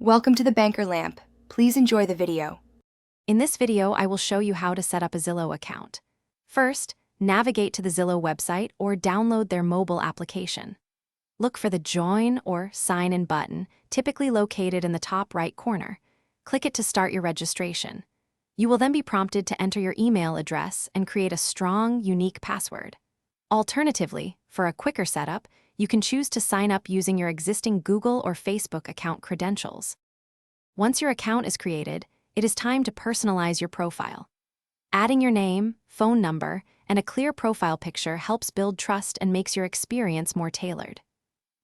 Welcome to the Banker Lamp. Please enjoy the video. In this video, I will show you how to set up a Zillow account. First, navigate to the Zillow website or download their mobile application. Look for the Join or Sign In button, typically located in the top right corner. Click it to start your registration. You will then be prompted to enter your email address and create a strong, unique password. Alternatively, for a quicker setup, you can choose to sign up using your existing Google or Facebook account credentials. Once your account is created, it is time to personalize your profile. Adding your name, phone number, and a clear profile picture helps build trust and makes your experience more tailored.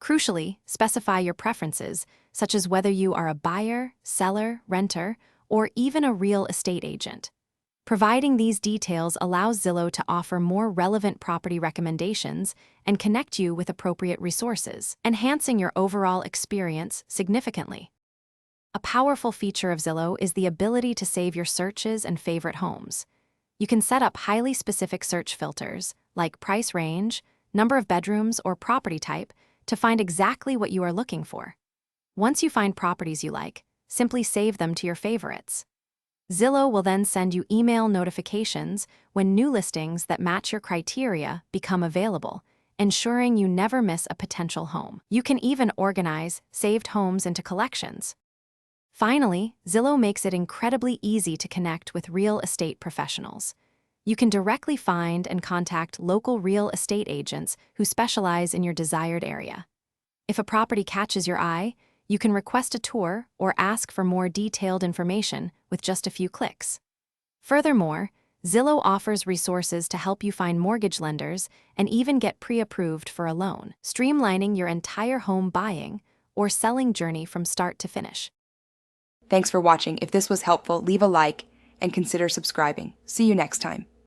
Crucially, specify your preferences, such as whether you are a buyer, seller, renter, or even a real estate agent. Providing these details allows Zillow to offer more relevant property recommendations and connect you with appropriate resources, enhancing your overall experience significantly. A powerful feature of Zillow is the ability to save your searches and favorite homes. You can set up highly specific search filters, like price range, number of bedrooms, or property type, to find exactly what you are looking for. Once you find properties you like, simply save them to your favorites. Zillow will then send you email notifications when new listings that match your criteria become available, ensuring you never miss a potential home. You can even organize saved homes into collections. Finally, Zillow makes it incredibly easy to connect with real estate professionals. You can directly find and contact local real estate agents who specialize in your desired area. If a property catches your eye, you can request a tour or ask for more detailed information with just a few clicks. Furthermore, Zillow offers resources to help you find mortgage lenders and even get pre-approved for a loan, streamlining your entire home buying or selling journey from start to finish. Thanks for watching. If this was helpful, leave a like and consider subscribing. See you next time.